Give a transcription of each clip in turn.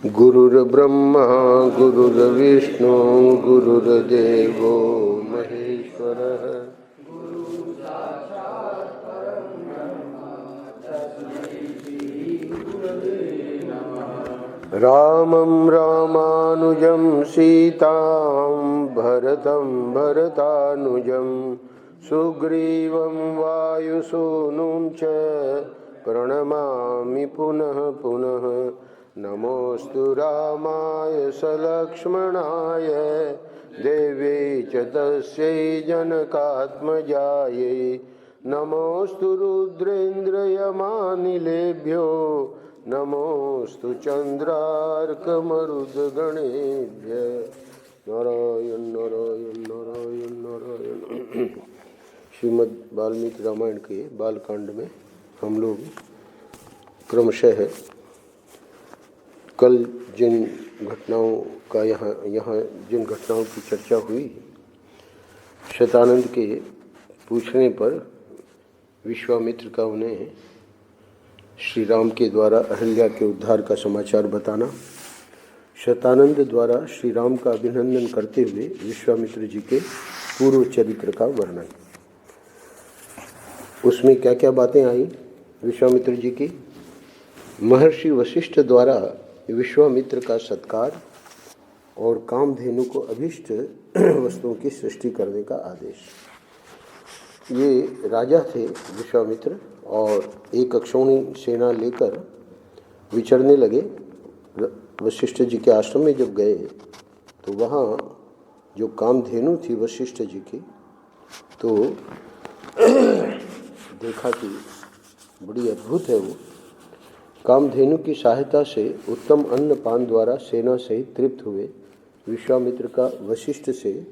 गुरुर्ब्रह्मा गुरुर्विष्णु गुरुर्देवो महेश्वरः। रामं रामानुजं सीतां भरतं भरतानुजं सुग्रीवं वायुसूनुं च प्रणमामि पुनः पुनः। नमोऽस्तु रामाय सलक्ष्मणाय देव्यै च तस्यै जनकात्मजायै। नमोऽस्तु रुद्रेन्द्रयमानिलेभ्यो नमोऽस्तु चन्द्रार्कमरुद्गणेभ्यः। नारायण नारायण नारायण नारायण। श्रीमद् वाल्मीकि रामायण के बालकांड में हम लोग क्रमशः कल जिन घटनाओं का यहाँ जिन घटनाओं की चर्चा हुई, शतानंद के पूछने पर विश्वामित्र का उन्हें श्री राम के द्वारा अहल्या के उद्धार का समाचार बताना, शतानंद द्वारा श्री राम का अभिनंदन करते हुए विश्वामित्र जी के पूर्व चरित्र का वर्णन। उसमें क्या क्या बातें आई विश्वामित्र जी की। महर्षि वशिष्ठ द्वारा विश्वामित्र का सत्कार और कामधेनु को अभिष्ट वस्तुओं की सृष्टि करने का आदेश। ये राजा थे विश्वामित्र और एक अक्षौणी सेना लेकर विचरने लगे। वशिष्ठ जी के आश्रम में जब गए तो वहाँ जो कामधेनु थी वशिष्ठ जी की, तो देखा कि बड़ी अद्भुत है वो। कामधेनु की सहायता से उत्तम अन्न पान द्वारा सेना सहित तृप्त हुए विश्वामित्र का वशिष्ठ से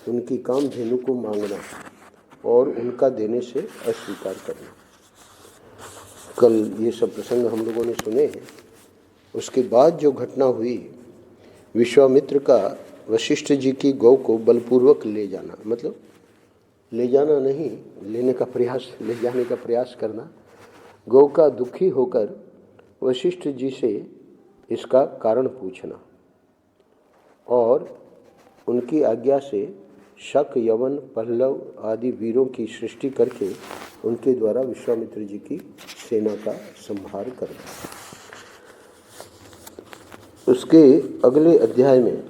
उनकी कामधेनु को मांगना और उनका देने से अस्वीकार करना। कल ये सब प्रसंग हम लोगों ने सुने हैं। उसके बाद जो घटना हुई, विश्वामित्र का वशिष्ठ जी की गौ को बलपूर्वक ले जाना, मतलब ले जाना नहीं, लेने का प्रयास, ले जाने का प्रयास करना। गौ का दुखी होकर वशिष्ठ जी से इसका कारण पूछना और उनकी आज्ञा से शक, यवन, पल्लव आदि वीरों की सृष्टि करके उनके द्वारा विश्वामित्र जी की सेना का संहार करना। उसके अगले अध्याय में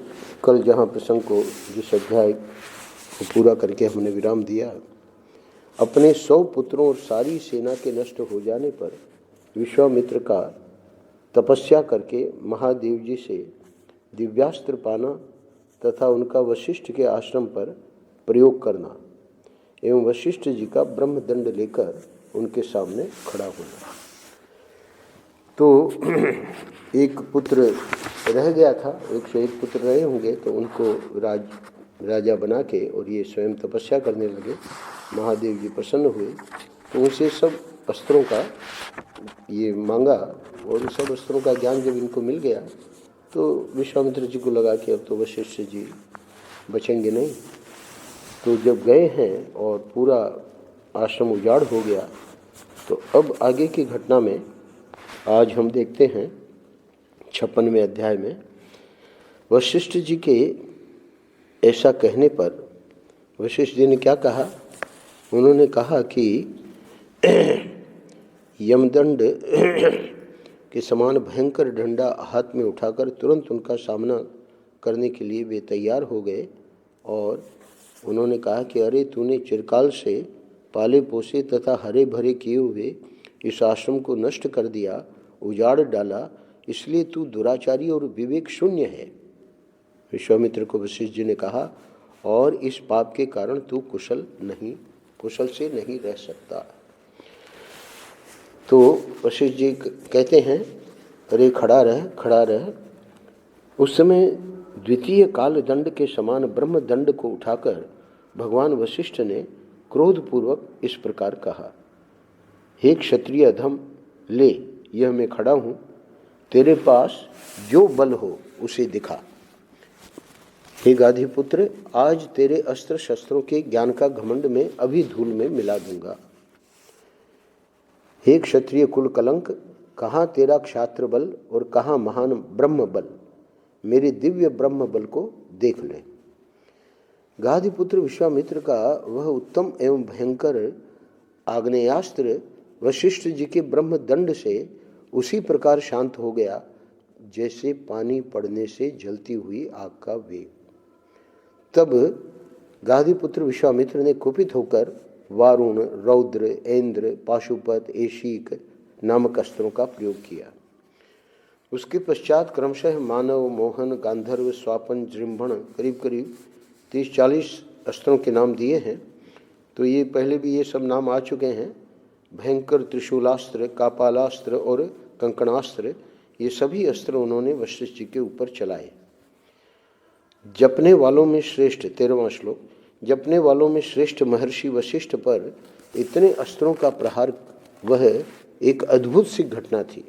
कल जहाँ प्रसंग को, जिस अध्याय को पूरा करके हमने विराम दिया, अपने 100 पुत्रों और सारी सेना के नष्ट हो जाने पर विश्वामित्र का तपस्या करके महादेव जी से दिव्यास्त्र पाना तथा उनका वशिष्ठ के आश्रम पर प्रयोग करना एवं वशिष्ठ जी का ब्रह्मदंड लेकर उनके सामने खड़ा होना। तो एक पुत्र रह गया था, 101 पुत्र रहे होंगे, तो उनको राजा बना के और ये स्वयं तपस्या करने लगे। महादेव जी प्रसन्न हुए तो उनसे सब अस्त्रों का ये मांगा और सब अस्त्रों का ज्ञान जब इनको मिल गया तो विश्वामित्र जी को लगा कि अब तो वशिष्ठ जी बचेंगे नहीं। तो जब गए हैं और पूरा आश्रम उजाड़ हो गया, तो अब आगे की घटना में आज हम देखते हैं 56वें अध्याय में वशिष्ठ जी के ऐसा कहने पर वशिष्ठ जी ने क्या कहा। उन्होंने कहा कि यमदंड के समान भयंकर डंडा हाथ में उठाकर तुरंत उनका सामना करने के लिए वे तैयार हो गए और उन्होंने कहा कि अरे तूने चिरकाल से पाले पोसे तथा हरे भरे किए हुए इस आश्रम को नष्ट कर दिया, उजाड़ डाला, इसलिए तू दुराचारी और विवेक शून्य है। विश्वामित्र को वशिष्ठ जी ने कहा, और इस पाप के कारण तू कुशल से नहीं रह सकता। तो वशिष्ठ जी कहते हैं, अरे खड़ा रह। उस समय द्वितीय काल दंड के समान ब्रह्म दंड को उठाकर भगवान वशिष्ठ ने क्रोधपूर्वक इस प्रकार कहा, हे क्षत्रिय अधम, ले यह मैं खड़ा हूँ, तेरे पास जो बल हो उसे दिखा। हे गाधिपुत्र, आज तेरे अस्त्र शस्त्रों के ज्ञान का घमंड में अभी धूल में मिला दूंगा। हे क्षत्रिय कुल कलंक, कहाँ तेरा क्षात्र बल और कहाँ महान ब्रह्म बल, मेरे दिव्य ब्रह्म बल को देख ले। गाधिपुत्र विश्वामित्र का वह उत्तम एवं भयंकर आग्नेयास्त्र वशिष्ठ जी के ब्रह्म दंड से उसी प्रकार शांत हो गया जैसे पानी पड़ने से जलती हुई आग का वेग। तब गाधिपुत्र विश्वामित्र ने कुपित होकर वारुण, रौद्र, ऐन्द्र, पाशुपत, एशीक नामक अस्त्रों का प्रयोग किया। उसके पश्चात क्रमशः मानव, मोहन, गांधर्व, स्वापन, जृंभण करीब करीब 30-40 अस्त्रों के नाम दिए हैं। तो ये पहले भी ये सब नाम आ चुके हैं। भयंकर त्रिशूलास्त्र, कापालास्त्र और कंकणास्त्र, ये सभी अस्त्र उन्होंने वशिष्ठ जी के ऊपर चलाए। जपने वालों में श्रेष्ठ, 13वां श्लोक, जपने वालों में श्रेष्ठ महर्षि वशिष्ठ पर इतने अस्त्रों का प्रहार वह एक अद्भुत सी घटना थी।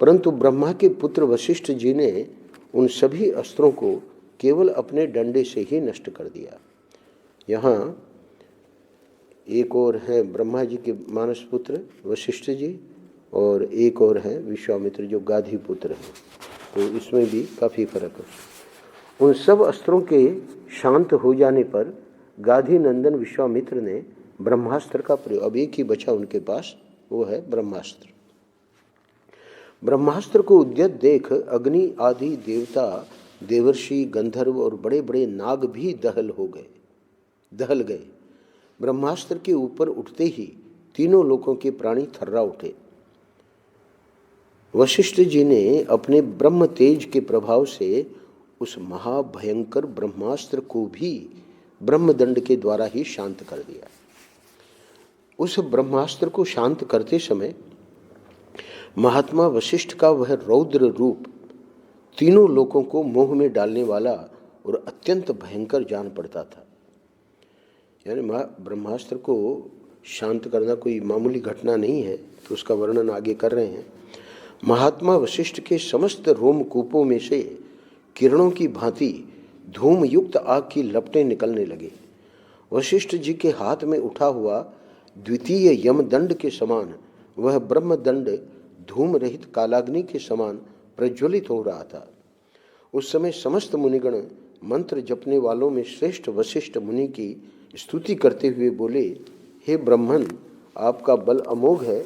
परंतु ब्रह्मा के पुत्र वशिष्ठ जी ने उन सभी अस्त्रों को केवल अपने डंडे से ही नष्ट कर दिया। यहाँ एक और है ब्रह्मा जी के मानस पुत्र वशिष्ठ जी, और एक और है विश्वामित्र जो गाधी पुत्र हैं, तो इसमें भी काफ़ी फर्क है। उन सब अस्त्रों के शांत हो जाने पर गाधी नंदन विश्वामित्र ने ब्रह्मास्त्र का प्रयोग, अब एक ही बचा उनके पास, वो है ब्रह्मास्त्र। ब्रह्मास्त्र को उद्यत देख अग्नि आदि देवता, देवर्षि, गंधर्व और बड़े बड़े नाग भी दहल गए। ब्रह्मास्त्र के ऊपर उठते ही तीनों लोकों के प्राणी थर्रा उठे। वशिष्ठ जी ने अपने ब्रह्म तेज के प्रभाव से उस महाभयंकर ब्रह्मास्त्र को भी ब्रह्मदंड के द्वारा ही शांत कर दिया। उस ब्रह्मास्त्र को शांत करते समय महात्मा वशिष्ठ का वह रौद्र रूप तीनों लोकों को मोह में डालने वाला और अत्यंत भयंकर जान पड़ता था। यानी ब्रह्मास्त्र को शांत करना कोई मामूली घटना नहीं है, तो उसका वर्णन आगे कर रहे हैं। महात्मा वशिष्ठ के समस्त रोमकूपों में से किरणों की भांति धूम युक्त आग की लपटें निकलने लगे। वशिष्ठ जी के हाथ में उठा हुआ द्वितीय यमदंड के समान वह ब्रह्मदंड धूम रहित कालाग्नि के समान प्रज्वलित हो रहा था। उस समय समस्त मुनिगण मंत्र जपने वालों में श्रेष्ठ वशिष्ठ मुनि की स्तुति करते हुए बोले, हे ब्रह्मन, आपका बल अमोघ है,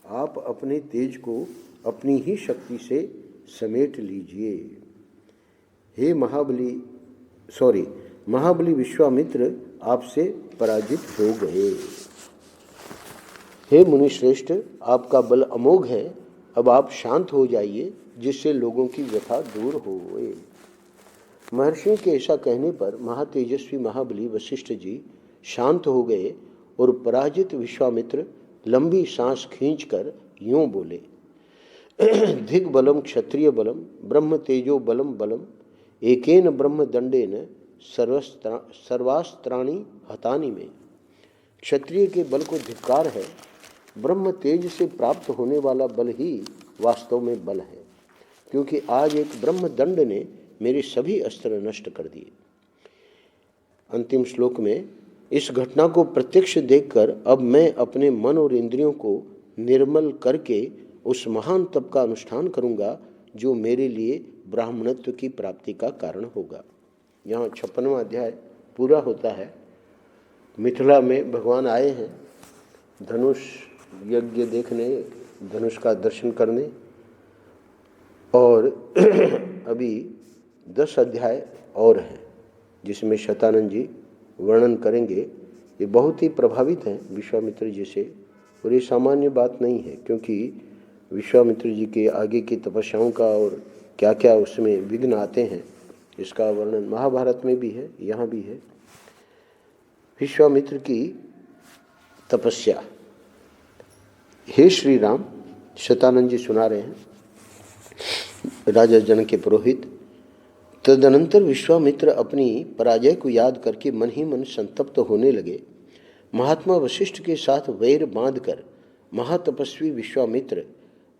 आप अपने तेज को अपनी ही शक्ति से समेट लीजिए। हे महाबली विश्वामित्र आपसे पराजित हो गए। हे मुनि श्रेष्ठ, आपका बल अमोघ है, अब आप शांत हो जाइए जिससे लोगों की व्यथा दूर होए। महर्षियों के ऐसा कहने पर महातेजस्वी महाबली वशिष्ठ जी शांत हो गए और पराजित विश्वामित्र लंबी सांस खींचकर यूं बोले, दिग्बलम क्षत्रिय बलम ब्रह्म तेजो बलम बलम एकेन ब्रह्म दंडेन सर्वास्त्राणि हतानि में। क्षत्रिय के बल को धिक्कार है, ब्रह्म तेज से प्राप्त होने वाला बल ही वास्तव में बल है, क्योंकि आज एक ब्रह्म दंड ने मेरे सभी अस्त्र नष्ट कर दिए। अंतिम श्लोक में इस घटना को प्रत्यक्ष देखकर अब मैं अपने मन और इंद्रियों को निर्मल करके उस महान तप का अनुष्ठान करूंगा जो मेरे लिए ब्राह्मणत्व की प्राप्ति का कारण होगा। यहाँ 56वां अध्याय पूरा होता है। मिथिला में भगवान आए हैं धनुष यज्ञ देखने, धनुष का दर्शन करने, और अभी 10 अध्याय और हैं जिसमें शतानंद जी वर्णन करेंगे। ये बहुत ही प्रभावित हैं विश्वामित्र जी से, और ये सामान्य बात नहीं है, क्योंकि विश्वामित्र जी के आगे की तपस्याओं का और क्या क्या उसमें विघ्न आते हैं, इसका वर्णन महाभारत में भी है, यहाँ भी है। विश्वामित्र की तपस्या। हे श्री राम, शतानंद जी सुना रहे हैं, राजा जनक के पुरोहित। तदनंतर विश्वामित्र अपनी पराजय को याद करके मन ही मन संतप्त होने लगे। महात्मा वशिष्ठ के साथ वैर बांधकर महातपस्वी विश्वामित्र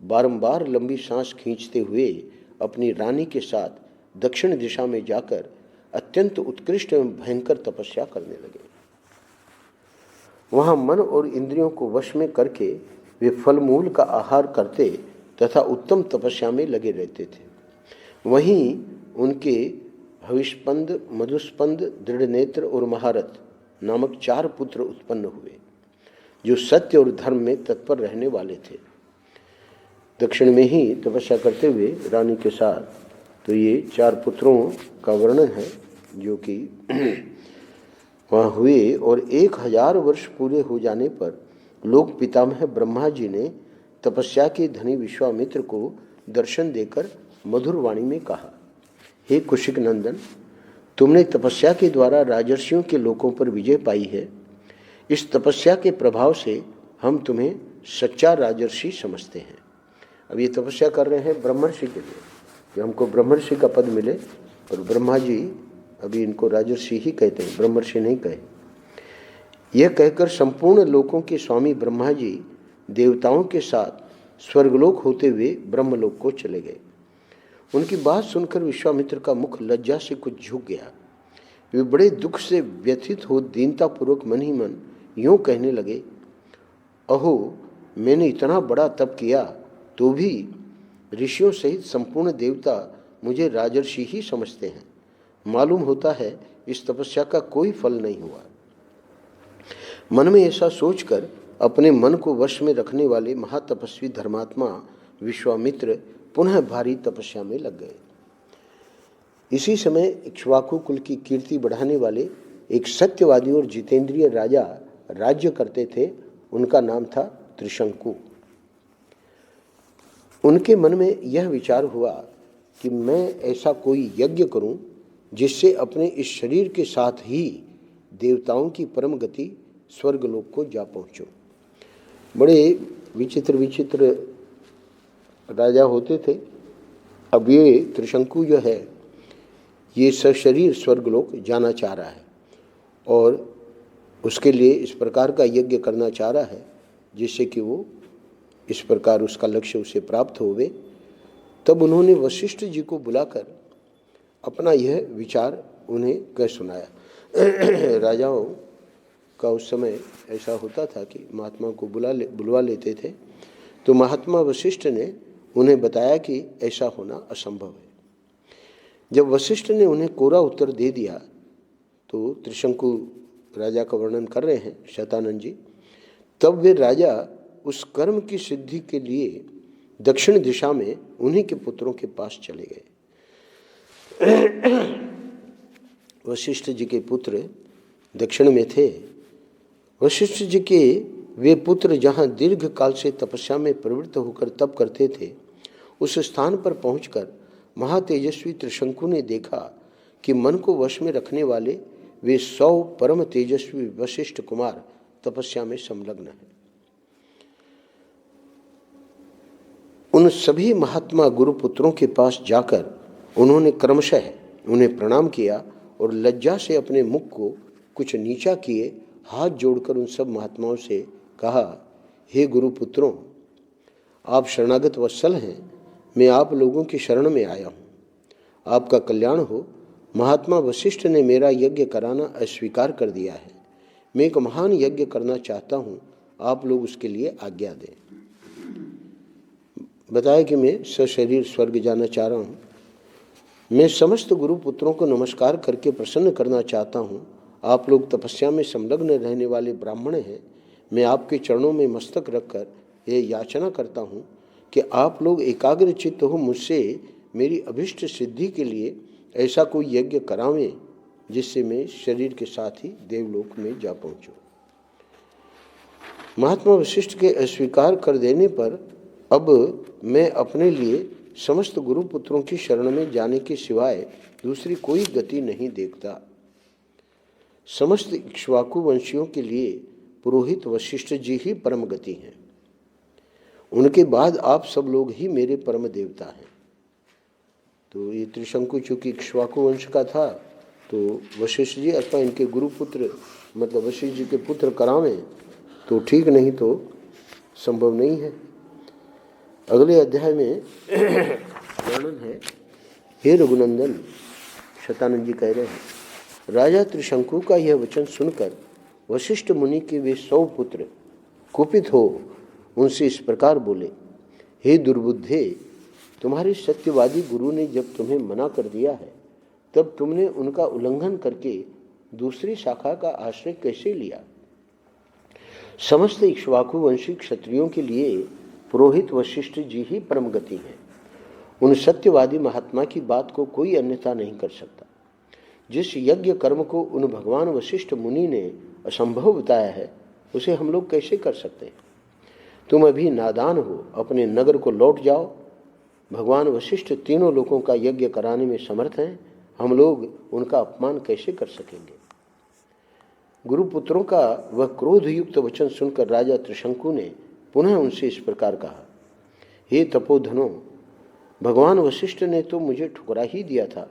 बारंबार लंबी सांस खींचते हुए अपनी रानी के साथ दक्षिण दिशा में जाकर अत्यंत उत्कृष्ट एवं भयंकर तपस्या करने लगे। वहां मन और इंद्रियों को वश में करके वे फल मूल का आहार करते तथा उत्तम तपस्या में लगे रहते थे। वहीं उनके हविष्पंद, मधुस्पंद, दृढ़ नेत्र और महारथ नामक 4 पुत्र उत्पन्न हुए, जो सत्य और धर्म में तत्पर रहने वाले थे। दक्षिण में ही तपस्या करते हुए रानी के साथ, तो ये 4 पुत्रों का वर्णन है जो कि वहाँ हुए। और 1000 वर्ष पूरे हो जाने पर लोक पितामह ब्रह्मा जी ने तपस्या के धनी विश्वामित्र को दर्शन देकर मधुर वाणी में कहा, हे कुशिक नंदन, तुमने तपस्या के द्वारा राजर्षियों के लोकों पर विजय पाई है। इस तपस्या के प्रभाव से हम तुम्हें सच्चा राजर्षि समझते हैं। अब ये तपस्या कर रहे हैं ब्रह्मर्षि के लिए कि हमको ब्रह्मर्षि का पद मिले, और ब्रह्मा जी अभी इनको राजर्षि ही कहते हैं, ब्रह्मर्षि नहीं कहे। यह कहकर संपूर्ण लोकों के स्वामी ब्रह्मा जी देवताओं के साथ स्वर्गलोक होते हुए ब्रह्मलोक को चले गए। उनकी बात सुनकर विश्वामित्र का मुख लज्जा से कुछ झुक गया। वे बड़े दुख से व्यथित हो दीनतापूर्वक मन ही मन यूं कहने लगे, अहो, मैंने इतना बड़ा तप किया तो भी ऋषियों सहित संपूर्ण देवता मुझे राजर्षि ही समझते हैं। मालूम होता है इस तपस्या का कोई फल नहीं हुआ। मन में ऐसा सोचकर अपने मन को वश में रखने वाले महातपस्वी धर्मात्मा विश्वामित्र पुनः भारी तपस्या में लग गए। इसी समय इक्ष्वाकु कुल की कीर्ति बढ़ाने वाले एक सत्यवादी और जितेंद्रिय राजा राज्य करते थे। उनका नाम था त्रिशंकु। उनके मन में यह विचार हुआ कि मैं ऐसा कोई यज्ञ करूं जिससे अपने इस शरीर के साथ ही देवताओं की परम गति स्वर्गलोक को जा पहुंचूं। बड़े विचित्र विचित्र राजा होते थे। अब ये त्रिशंकु जो है ये सशरीर स्वर्गलोक जाना चाह रहा है और उसके लिए इस प्रकार का यज्ञ करना चाह रहा है जिससे कि वो इस प्रकार उसका लक्ष्य उसे प्राप्त होवे। तब उन्होंने वशिष्ठ जी को बुलाकर अपना यह विचार उन्हें कह सुनाया। राजाओं का उस समय ऐसा होता था कि महात्मा को बुलवा लेते थे। तो महात्मा वशिष्ठ ने उन्हें बताया कि ऐसा होना असंभव है। जब वशिष्ठ ने उन्हें कोरा उत्तर दे दिया तो त्रिशंकु राजा का वर्णन कर रहे हैं शतानंद जी, तब वे राजा उस कर्म की सिद्धि के लिए दक्षिण दिशा में उन्हीं के पुत्रों के पास चले गए। वशिष्ठ जी के पुत्र दक्षिण में थे। वशिष्ठ जी के वे पुत्र जहाँ दीर्घ काल से तपस्या में प्रवृत्त होकर तप करते थे, उस स्थान पर पहुंचकर महातेजस्वी त्रिशंकु ने देखा कि मन को वश में रखने वाले वे 100 परम तेजस्वी वशिष्ठ कुमार तपस्या में संलग्न हैं। उन सभी महात्मा गुरुपुत्रों के पास जाकर उन्होंने क्रमशः उन्हें प्रणाम किया और लज्जा से अपने मुख को कुछ नीचा किए हाथ जोड़कर उन सब महात्माओं से कहा, हे गुरुपुत्रों, आप शरणागत वत्सल हैं। मैं आप लोगों की शरण में आया हूँ। आपका कल्याण हो। महात्मा वशिष्ठ ने मेरा यज्ञ कराना अस्वीकार कर दिया है। मैं एक महान यज्ञ करना चाहता हूँ, आप लोग उसके लिए आज्ञा दें। बताया कि मैं सशरीर स्वर्ग जाना चाह रहा हूँ। मैं समस्त गुरुपुत्रों को नमस्कार करके प्रसन्न करना चाहता हूँ। आप लोग तपस्या में संलग्न रहने वाले ब्राह्मण हैं। मैं आपके चरणों में मस्तक रखकर यह याचना करता हूँ कि आप लोग एकाग्र चित्त हो मुझसे मेरी अभिष्ट सिद्धि के लिए ऐसा कोई यज्ञ करावें जिससे मैं शरीर के साथ ही देवलोक में जा पहुँचूँ। महात्मा वशिष्ठ के अस्वीकार कर देने पर अब मैं अपने लिए समस्त गुरुपुत्रों की शरण में जाने के सिवाय दूसरी कोई गति नहीं देखता। समस्त इक्ष्वाकु वंशियों के लिए पुरोहित वशिष्ठ जी ही परम गति हैं। उनके बाद आप सब लोग ही मेरे परम देवता हैं। तो ये त्रिशंकु चूंकि इक्ष्वाकु वंश का था तो वशिष्ठ जी अथवा इनके गुरुपुत्र मतलब वशिष्ठ जी के पुत्र करावें तो ठीक, नहीं तो संभव नहीं है। अगले अध्याय में वर्णन है, हे रघुनंदन, शतानंद जी कह रहे हैं, राजा त्रिशंकु का यह वचन सुनकर वशिष्ठ मुनि के वे 100 पुत्र कुपित हो उनसे इस प्रकार बोले, हे दुर्बुद्धे, तुम्हारे सत्यवादी गुरु ने जब तुम्हें मना कर दिया है तब तुमने उनका उल्लंघन करके दूसरी शाखा का आश्रय कैसे लिया? समस्त इक्ष्वाकु वंशी क्षत्रियों के लिए पुरोहित वशिष्ठ जी ही परम गति हैं। उन सत्यवादी महात्मा की बात को कोई अन्यथा नहीं कर सकता। जिस यज्ञ कर्म को उन भगवान वशिष्ठ मुनि ने असंभव बताया है उसे हम लोग कैसे कर सकते हैं? तुम अभी नादान हो, अपने नगर को लौट जाओ। भगवान वशिष्ठ तीनों लोगों का यज्ञ कराने में समर्थ हैं, हम लोग उनका अपमान कैसे कर सकेंगे? गुरुपुत्रों का वह क्रोधयुक्त वचन सुनकर राजा त्रिशंकु ने पुनः उनसे इस प्रकार कहा, हे तपोधनो, भगवान वशिष्ठ ने तो मुझे ठुकरा ही दिया था।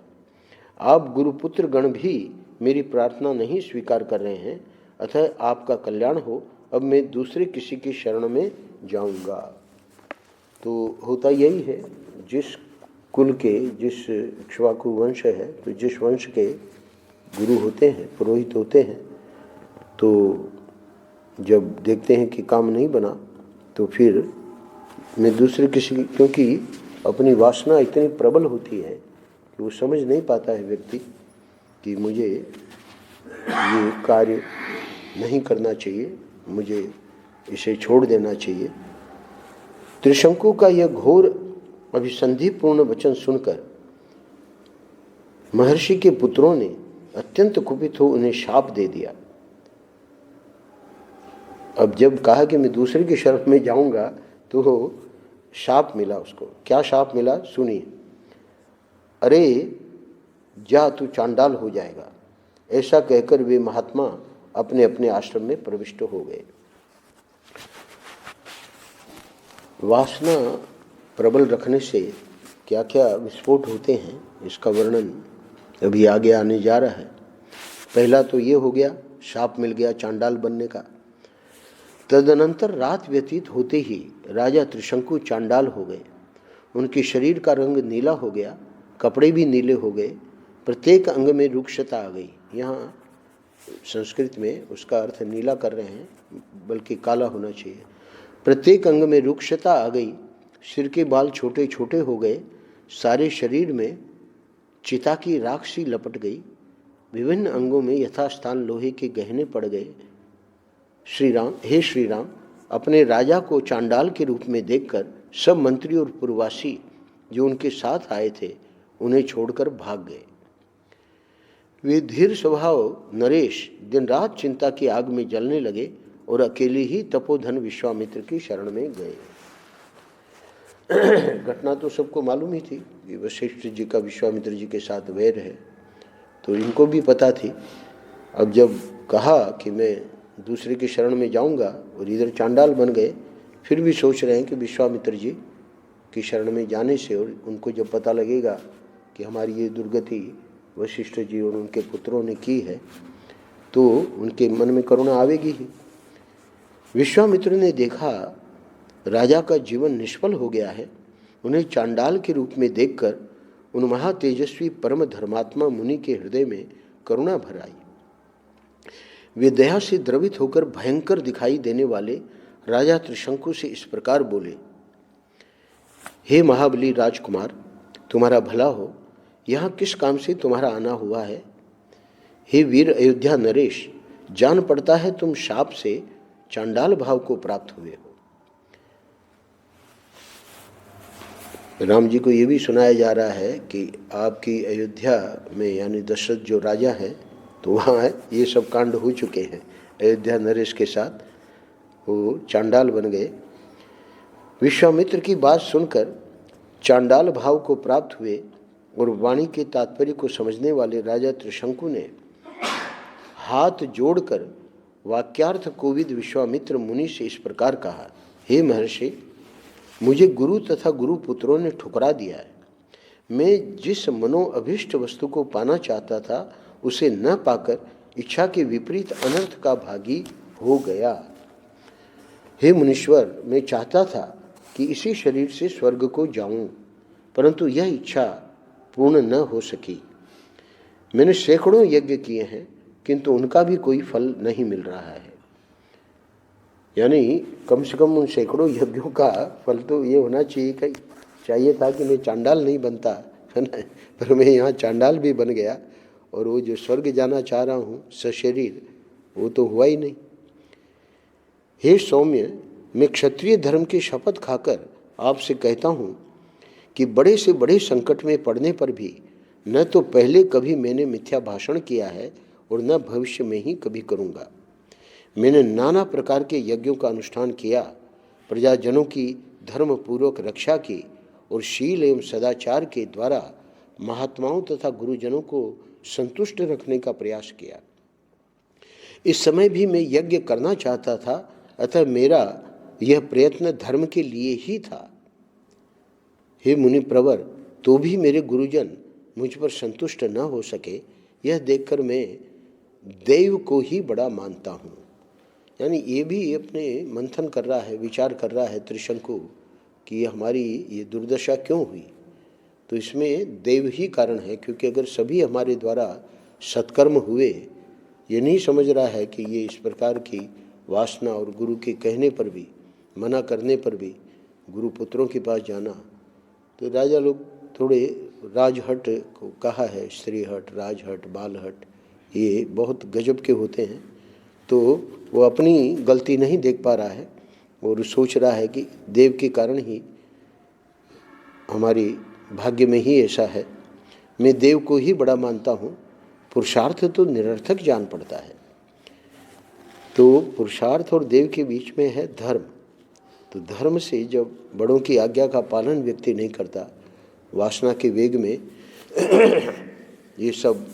आप गुरुपुत्र गण भी मेरी प्रार्थना नहीं स्वीकार कर रहे हैं, अतः आपका कल्याण हो। अब मैं दूसरे किसी की शरण में जाऊंगा। तो होता यही है, जिस कुल के, जिस इक्ष्वाकु वंश है, तो जिस वंश के गुरु होते हैं, पुरोहित होते हैं, तो जब देखते हैं कि काम नहीं बना तो फिर मैं दूसरे किसी, क्योंकि अपनी वासना इतनी प्रबल होती है कि वो समझ नहीं पाता है व्यक्ति कि मुझे ये कार्य नहीं करना चाहिए, मुझे इसे छोड़ देना चाहिए। त्रिशंकु का यह घोर अभिसंधिपूर्ण वचन सुनकर महर्षि के पुत्रों ने अत्यंत कुपित हो उन्हें शाप दे दिया। अब जब कहा कि मैं दूसरे की शरण में जाऊंगा तो शाप मिला उसको। क्या शाप मिला सुनिए। अरे जा, तू चांडाल हो जाएगा। ऐसा कहकर वे महात्मा अपने अपने आश्रम में प्रविष्ट हो गए। वासना प्रबल रखने से क्या क्या विस्फोट होते हैं इसका वर्णन अभी आगे आने जा रहा है। पहला तो ये हो गया, शाप मिल गया चांडाल बनने का। तदनंतर रात व्यतीत होते ही राजा त्रिशंकु चांडाल हो गए। उनके शरीर का रंग नीला हो गया, कपड़े भी नीले हो गए, प्रत्येक अंग में रुक्षता आ गई। यहाँ संस्कृत में उसका अर्थ नीला कर रहे हैं, बल्कि काला होना चाहिए। प्रत्येक अंग में रुक्षता आ गई, सिर के बाल छोटे छोटे हो गए, सारे शरीर में चिता की राख सी लपट गई, विभिन्न अंगों में यथास्थान लोहे के गहने पड़ गए। हे श्री राम, अपने राजा को चांडाल के रूप में देखकर सब मंत्री और पुरवासी जो उनके साथ आए थे उन्हें छोड़कर भाग गए। वे धीर स्वभाव नरेश दिन रात चिंता की आग में जलने लगे और अकेले ही तपोधन विश्वामित्र की शरण में गए। घटना तो सबको मालूम ही थी कि वशिष्ठ जी का विश्वामित्र जी के साथ वैर है, तो इनको भी पता थी। अब जब कहा कि मैं दूसरे की शरण में जाऊंगा और इधर चांडाल बन गए, फिर भी सोच रहे हैं कि विश्वामित्र जी की शरण में जाने से और उनको जब पता लगेगा कि हमारी ये दुर्गति वशिष्ठ जी और उनके पुत्रों ने की है तो उनके मन में करुणा आवेगी ही। विश्वामित्र ने देखा राजा का जीवन निष्फल हो गया है। उन्हें चांडाल के रूप में देखकर उन महातेजस्वी परम धर्मात्मा मुनि के हृदय में करुणा भर आई। वे दया से द्रवित होकर भयंकर दिखाई देने वाले राजा त्रिशंकु से इस प्रकार बोले, हे महाबली राजकुमार, तुम्हारा भला हो। यहाँ किस काम से तुम्हारा आना हुआ है? हे वीर अयोध्या नरेश, जान पड़ता है तुम शाप से चांडाल भाव को प्राप्त हुए हो। राम जी को ये भी सुनाया जा रहा है कि आपकी अयोध्या में यानी दशरथ जो राजा है तो वहाँ ये सब कांड हो चुके हैं। अयोध्या नरेश के साथ वो चांडाल बन गए। विश्वामित्र की बात सुनकर चांडाल भाव को प्राप्त हुए और वाणी के तात्पर्य को समझने वाले राजा त्रिशंकु ने हाथ जोड़कर वाक्यार्थ कोविद विश्वामित्र मुनि से इस प्रकार कहा, हे महर्षि, मुझे गुरु तथा गुरु पुत्रों ने ठुकरा दिया है। मैं जिस मनोअभिष्ट वस्तु को पाना चाहता था उसे न पाकर इच्छा के विपरीत अनर्थ का भागी हो गया। हे मुनीश्वर, मैं चाहता था कि इसी शरीर से स्वर्ग को जाऊं, परंतु यह इच्छा पूर्ण न हो सकी। मैंने सैकड़ों यज्ञ किए हैं किंतु उनका भी कोई फल नहीं मिल रहा है। यानी कम से कम उन सैकड़ों यज्ञों का फल तो ये होना चाहिए था कि मैं चांडाल नहीं बनता, है ना, पर मैं यहाँ चांडाल भी बन गया और वो जो स्वर्ग जाना चाह रहा हूँ सशरीर, वो तो हुआ ही नहीं। हे सौम्य, मैं क्षत्रिय धर्म की शपथ खाकर आपसे कहता हूँ कि बड़े से बड़े संकट में पड़ने पर भी न तो पहले कभी मैंने मिथ्या भाषण किया है और न भविष्य में ही कभी करूँगा। मैंने नाना प्रकार के यज्ञों का अनुष्ठान किया, प्रजाजनों की धर्मपूर्वक रक्षा की और शील एवं सदाचार के द्वारा महात्माओं तथा गुरुजनों को संतुष्ट रखने का प्रयास किया। इस समय भी मैं यज्ञ करना चाहता था, अतः मेरा यह प्रयत्न धर्म के लिए ही था। हे मुनि प्रवर, तो भी मेरे गुरुजन मुझ पर संतुष्ट न हो सके, यह देखकर मैं देव को ही बड़ा मानता हूँ। यानी ये भी अपने मंथन कर रहा है, विचार कर रहा है त्रिशंकु कि हमारी ये दुर्दशा क्यों हुई। तो इसमें देव ही कारण है, क्योंकि अगर सभी हमारे द्वारा सत्कर्म हुए, ये नहीं समझ रहा है कि ये इस प्रकार की वासना और गुरु के कहने पर भी, मना करने पर भी गुरु पुत्रों के पास जाना, तो राजा लोग थोड़े राजहट को कहा है, श्रीहट, राजहट, बालहट, ये बहुत गजब के होते हैं। तो वो अपनी गलती नहीं देख पा रहा है और सोच रहा है कि देव के कारण ही हमारी भाग्य में ही ऐसा है। मैं देव को ही बड़ा मानता हूँ, पुरुषार्थ तो निरर्थक जान पड़ता है। तो पुरुषार्थ और देव के बीच में है धर्म। तो धर्म से जब बड़ों की आज्ञा का पालन व्यक्ति नहीं करता, वासना के वेग में ये सब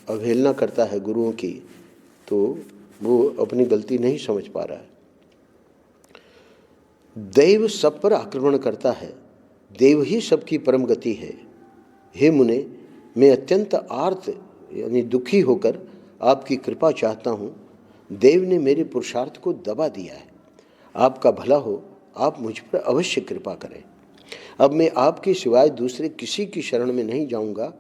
अवहेलना करता है गुरुओं की, तो वो अपनी गलती नहीं समझ पा रहा है। दैव सब पर आक्रमण करता है, देव ही सबकी परम गति है। हे मुने, मैं अत्यंत आर्त यानी दुखी होकर आपकी कृपा चाहता हूँ। देव ने मेरे पुरुषार्थ को दबा दिया है। आपका भला हो, आप मुझ पर अवश्य कृपा करें। अब मैं आपके सिवाय दूसरे किसी की शरण में नहीं जाऊंगा,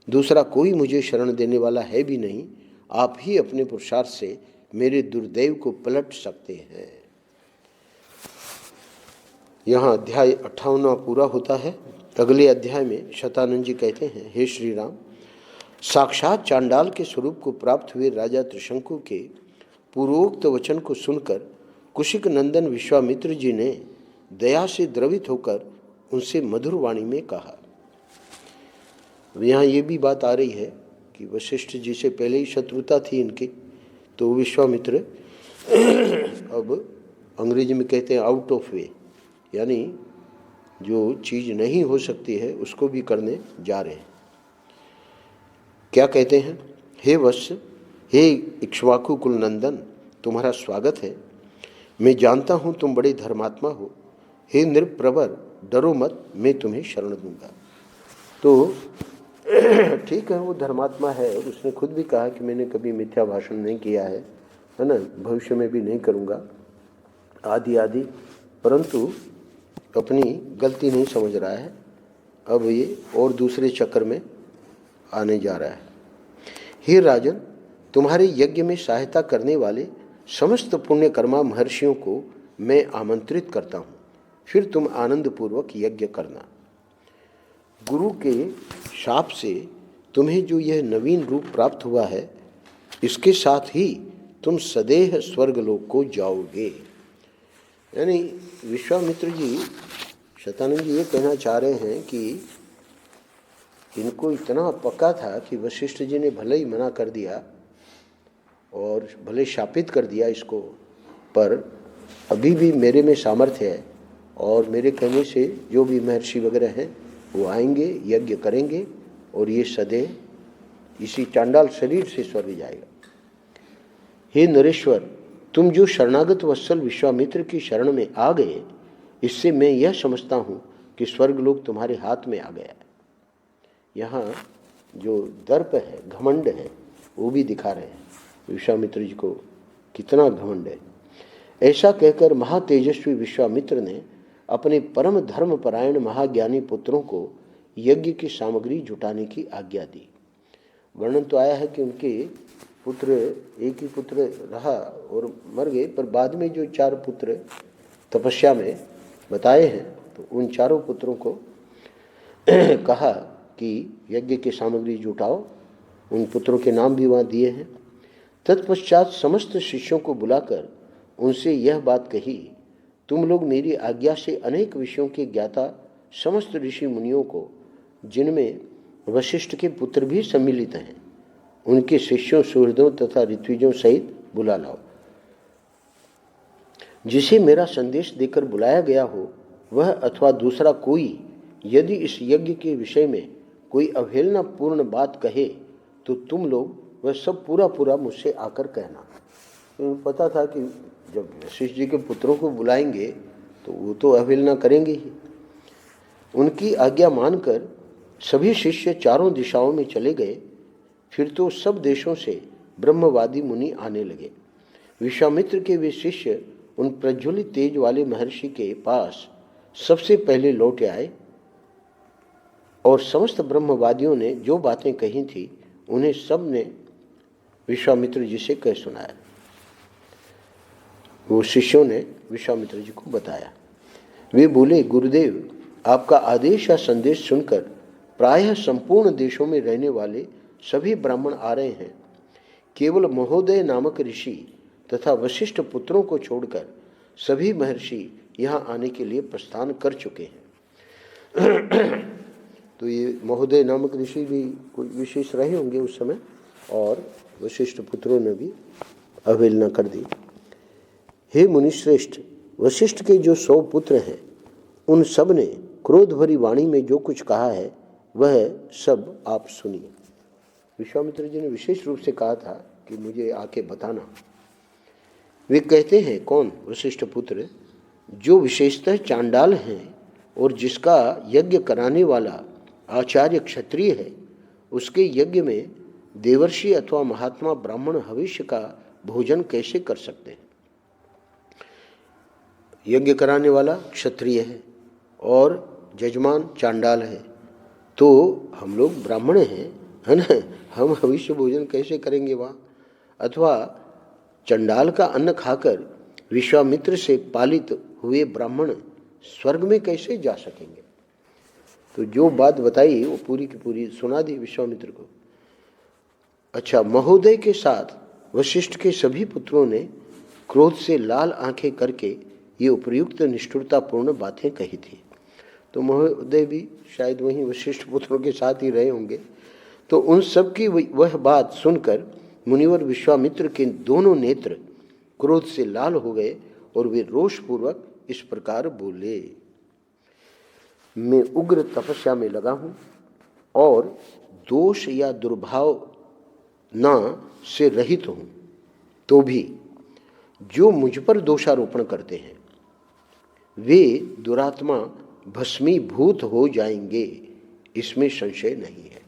दूसरा कोई मुझे शरण देने वाला है भी नहीं। आप ही अपने पुरुषार्थ से मेरे दुर्दैव को पलट सकते हैं। यहाँ अध्याय 58वां पूरा होता है। अगले अध्याय में शतानंद जी कहते हैं, हे श्री राम, साक्षात चांडाल के स्वरूप को प्राप्त हुए राजा त्रिशंकु के पूर्वोक्त वचन को सुनकर कुशिक नंदन विश्वामित्र जी ने दया से द्रवित होकर उनसे मधुर वाणी में कहा। यहाँ ये भी बात आ रही है कि वशिष्ठ जी से पहले ही शत्रुता थी इनकी, तो विश्वामित्र अब अंग्रेजी में कहते हैं आउट ऑफ वे, यानी जो चीज़ नहीं हो सकती है उसको भी करने जा रहे हैं। क्या कहते हैं? हे वत्स, हे इक्ष्वाकु कुल नंदन, तुम्हारा स्वागत है। मैं जानता हूँ तुम बड़े धर्मात्मा हो। हे नृप्रवर, डरो मत, मैं तुम्हें शरण दूंगा। तो ठीक है, वो धर्मात्मा है, उसने खुद भी कहा कि मैंने कभी मिथ्या भाषण नहीं किया है ना, भविष्य में भी नहीं करूँगा आदि आदि, परंतु अपनी गलती नहीं समझ रहा है। अब ये और दूसरे चक्कर में आने जा रहा है। हे राजन, तुम्हारे यज्ञ में सहायता करने वाले समस्त पुण्यकर्मा महर्षियों को मैं आमंत्रित करता हूँ, फिर तुम आनंदपूर्वक यज्ञ करना। गुरु के शाप से तुम्हें जो यह नवीन रूप प्राप्त हुआ है, इसके साथ ही तुम सदैव स्वर्गलोक को जाओगे। यानी विश्वामित्र जी, शतानंद जी ये कहना चाह रहे हैं कि इनको इतना पक्का था कि वशिष्ठ जी ने भले ही मना कर दिया और भले शापित कर दिया इसको, पर अभी भी मेरे में सामर्थ्य है और मेरे कहने से जो भी महर्षि वगैरह हैं वो आएंगे, यज्ञ करेंगे और ये सदैव इसी चांडाल शरीर से स्वर्ग जाएगा। हे नरेश्वर, तुम जो शरणागत वत्सल विश्वामित्र की शरण में आ गए, इससे मैं यह समझता हूँ कि स्वर्गलोक तुम्हारे हाथ में आ गया है। यहाँ जो दर्प है, घमंड है, वो भी दिखा रहे हैं विश्वामित्र जी को कितना घमंड है। ऐसा कहकर महातेजस्वी विश्वामित्र ने अपने परम धर्मपरायण महाज्ञानी पुत्रों को यज्ञ की सामग्री जुटाने की आज्ञा दी। वर्णन तो आया है कि उनके पुत्र, एक ही पुत्र रहा और मर गए, पर बाद में जो 4 पुत्र तपस्या में बताए हैं, तो उन चारों पुत्रों को कहा कि यज्ञ की सामग्री जुटाओ। उन पुत्रों के नाम भी वहाँ दिए हैं। तत्पश्चात समस्त शिष्यों को बुलाकर उनसे यह बात कही, तुम लोग मेरी आज्ञा से अनेक विषयों के ज्ञाता समस्त ऋषि मुनियों को, जिनमें वशिष्ठ के पुत्र भी सम्मिलित हैं, उनके शिष्यों, सुहृदों तथा ऋत्विजों सहित बुला लाओ। जिसे मेरा संदेश देकर बुलाया गया हो वह अथवा दूसरा कोई यदि इस यज्ञ के विषय में कोई अवहेलनापूर्ण बात कहे तो तुम लोग वह सब पूरा पूरा मुझसे आकर कहना। तो पता था कि जब वशिष्ठ जी के पुत्रों को बुलाएंगे तो वो तो अवहेलना करेंगे ही। उनकी आज्ञा मानकर सभी शिष्य चारों दिशाओं में चले गए। फिर तो सब देशों से ब्रह्मवादी मुनि आने लगे। विश्वामित्र के वे शिष्य उन प्रज्वलित तेज वाले महर्षि के पास सबसे पहले लौट आए और समस्त ब्रह्मवादियों ने जो बातें कही थी उन्हें सब ने विश्वामित्र जी से कह सुनाया। वो शिष्यों ने विश्वामित्र जी को बताया। वे बोले, गुरुदेव, आपका आदेश या संदेश सुनकर प्रायः संपूर्ण देशों में रहने वाले सभी ब्राह्मण आ रहे हैं। केवल महोदय नामक ऋषि तथा वशिष्ठ पुत्रों को छोड़कर सभी महर्षि यहाँ आने के लिए प्रस्थान कर चुके हैं। तो ये महोदय नामक ऋषि भी कोई विशेष रहे होंगे उस समय, और वशिष्ठ पुत्रों ने भी अवहेलना कर दी। हे मुनिश्रेष्ठ, वशिष्ठ के जो 100 पुत्र हैं उन सब ने क्रोध भरी वाणी में जो कुछ कहा है वह सब आप सुनिए। विश्वामित्र जी ने विशेष रूप से कहा था कि मुझे आके बताना। वे कहते हैं, कौन? वशिष्ठ पुत्र, जो विशेषतः चांडाल हैं और जिसका यज्ञ कराने वाला आचार्य क्षत्रिय है, उसके यज्ञ में देवर्षि अथवा महात्मा ब्राह्मण भविष्य का भोजन कैसे कर सकते हैं? यज्ञ कराने वाला क्षत्रिय है और जजमान चांडाल है, तो हम लोग ब्राह्मण हैं, है ना, हम भविष्य भोजन कैसे करेंगे वहाँ? अथवा चंडाल का अन्न खाकर विश्वामित्र से पालित हुए ब्राह्मण स्वर्ग में कैसे जा सकेंगे? तो जो बात बताई वो पूरी की पूरी सुना दी विश्वामित्र को। अच्छा, महोदय के साथ वशिष्ठ के सभी पुत्रों ने क्रोध से लाल आंखें करके ये उपयुक्त निष्ठुरतापूर्ण बातें कही थी। तो महोदय भी शायद वहीं वशिष्ठ पुत्रों के साथ ही रहे होंगे। तो उन सब की वह बात सुनकर मुनिवर विश्वामित्र के दोनों नेत्र क्रोध से लाल हो गए और वे रोषपूर्वक इस प्रकार बोले, मैं उग्र तपस्या में लगा हूँ और दोष या दुर्भाव न से रहित हूँ, तो भी जो मुझ पर दोषारोपण करते हैं वे दुरात्मा भस्मीभूत हो जाएंगे, इसमें संशय नहीं है।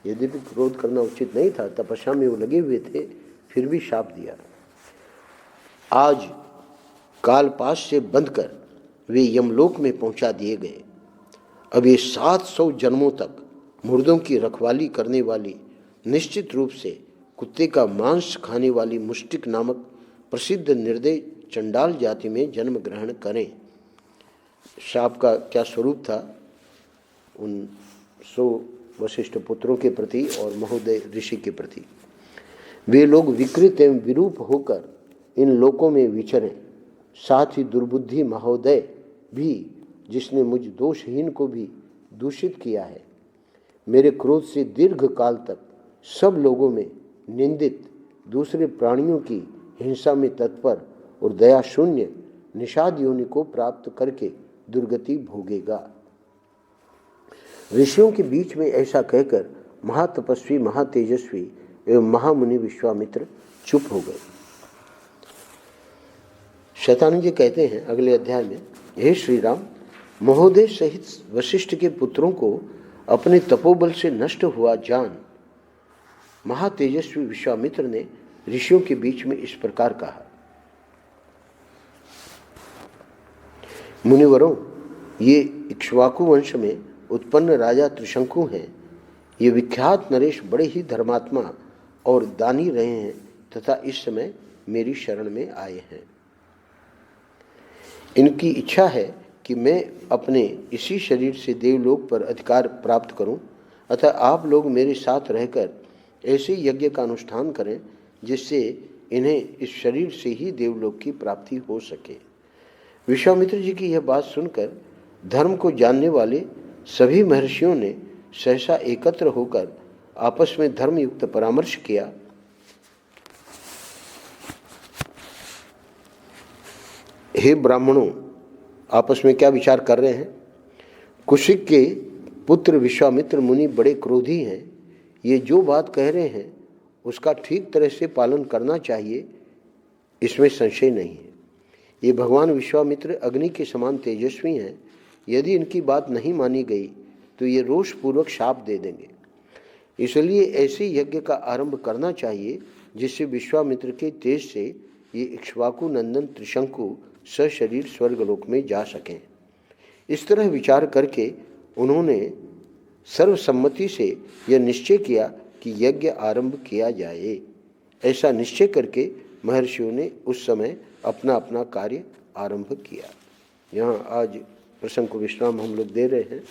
यद्यपि क्रोध करना उचित नहीं था, तपस्या में वो लगे हुए थे, फिर भी शाप दिया। आज कालपाश से बंधकर वे यमलोक में पहुंचा दिए गए। अब ये 700 जन्मों तक मुर्दों की रखवाली करने वाली, निश्चित रूप से कुत्ते का मांस खाने वाली मुष्टिक नामक प्रसिद्ध निर्दय चंडाल जाति में जन्म ग्रहण करें। शाप का क्या स्वरूप था उन 100 वशिष्ठ पुत्रों के प्रति और महोदय ऋषि के प्रति? वे लोग विकृत एवं विरूप होकर इन लोकों में विचरें। साथ ही दुर्बुद्धि महोदय भी, जिसने मुझ दोषहीन को भी दूषित किया है, मेरे क्रोध से दीर्घ काल तक सब लोगों में निंदित, दूसरे प्राणियों की हिंसा में तत्पर और दया शून्य निषाद योनि को प्राप्त करके दुर्गति भोगेगा। ऋषियों के बीच में ऐसा कहकर महातपस्वी, महातेजस्वी एवं महामुनि विश्वामित्र चुप हो गए। शैतान जी कहते हैं अगले अध्याय में, हे श्री राम, महोदय सहित वशिष्ठ के पुत्रों को अपने तपोबल से नष्ट हुआ जान महातेजस्वी विश्वामित्र ने ऋषियों के बीच में इस प्रकार कहा, मुनिवरों, ये इक्ष्वाकु वंश में उत्पन्न राजा त्रिशंकु हैं। ये विख्यात नरेश बड़े ही धर्मात्मा और दानी रहे हैं तथा इस समय मेरी शरण में आए हैं। इनकी इच्छा है कि मैं अपने इसी शरीर से देवलोक पर अधिकार प्राप्त करूं, अतः आप लोग मेरे साथ रहकर ऐसे यज्ञ का अनुष्ठान करें जिससे इन्हें इस शरीर से ही देवलोक की प्राप्ति हो सके। विश्वामित्र जी की यह बात सुनकर धर्म को जानने वाले सभी महर्षियों ने सहसा एकत्र होकर आपस में धर्मयुक्त परामर्श किया। हे ब्राह्मणों, आपस में क्या विचार कर रहे हैं? कुशिक के पुत्र विश्वामित्र मुनि बड़े क्रोधी हैं। ये जो बात कह रहे हैं उसका ठीक तरह से पालन करना चाहिए, इसमें संशय नहीं है। ये भगवान विश्वामित्र अग्नि के समान तेजस्वी हैं। यदि इनकी बात नहीं मानी गई तो ये रोषपूर्वक शाप दे देंगे। इसलिए ऐसे यज्ञ का आरंभ करना चाहिए जिससे विश्वामित्र के तेज से ये इक्ष्वाकु नंदन त्रिशंकु सशरीर स्वर्गलोक में जा सकें। इस तरह विचार करके उन्होंने सर्वसम्मति से यह निश्चय किया कि यज्ञ आरंभ किया जाए। ऐसा निश्चय करके महर्षियों ने उस समय अपना अपना कार्य आरंभ किया। यहाँ आज प्रसंग को विश्राम हम लोग दे रहे हैं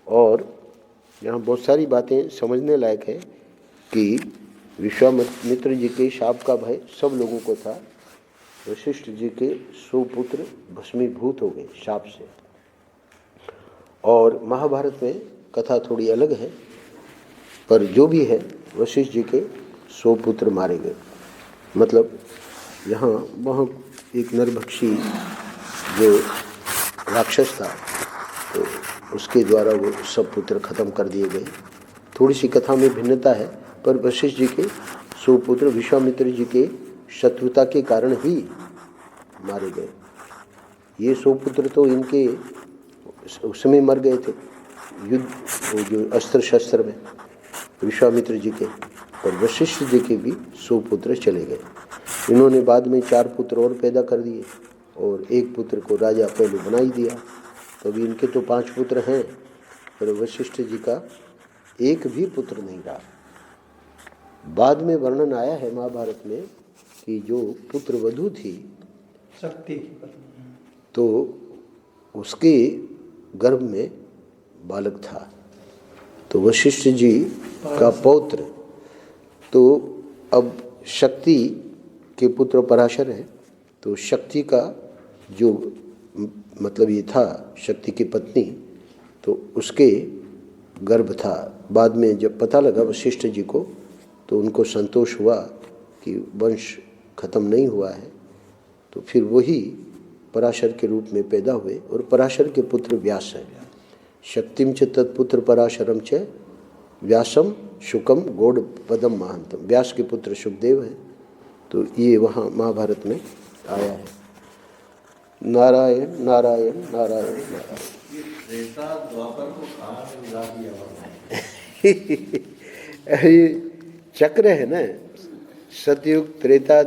और यहाँ बहुत सारी बातें समझने लायक है कि विश्वामित्र जी के शाप का भय सब लोगों को था। वशिष्ठ जी के 100 पुत्र भस्मीभूत हो गए शाप से। और महाभारत में कथा थोड़ी अलग है, पर जो भी है वशिष्ठ जी के 100 पुत्र मारे गए। मतलब यहाँ वहाँ एक नरभक्षी जो राक्षस था तो उसके द्वारा वो सब पुत्र खत्म कर दिए गए। थोड़ी सी कथा में भिन्नता है, पर वशिष्ठ जी के 100 पुत्र विश्वामित्र जी के शत्रुता के कारण ही मारे गए। ये 100 पुत्र तो इनके उस समय मर गए थे युद्ध, वो जो अस्त्र शस्त्र में विश्वामित्र जी के, पर वशिष्ठ जी के भी 100 पुत्र चले गए। इन्होंने बाद में 4 पुत्र और पैदा कर दिए और एक पुत्र को राजा पहले बना ही दिया। तो अभी इनके तो 5 पुत्र हैं, पर वशिष्ठ जी का एक भी पुत्र नहीं रहा। बाद में वर्णन आया है महाभारत में कि जो पुत्र वधू थी शक्ति की पत्नी, तो उसके गर्भ में बालक था। तो वशिष्ठ जी का पौत्र, तो अब शक्ति के पुत्र पराशर है, तो शक्ति का जो मतलब ये था शक्ति की पत्नी, तो उसके गर्भ था। बाद में जब पता लगा वशिष्ठ जी को तो उनको संतोष हुआ कि वंश खत्म नहीं हुआ है, तो फिर वही पराशर के रूप में पैदा हुए और पराशर के पुत्र व्यास हैं। शक्तिम च तत्पुत्र पराशरम च व्यासम शुकम गौड़ पदम महांतम। व्यास के पुत्र शुकदेव हैं। तो ये वहाँ महाभारत में आया है। नारायण नारायण नारायण नारायण। ये चक्र है ना, सतयुग त्रेता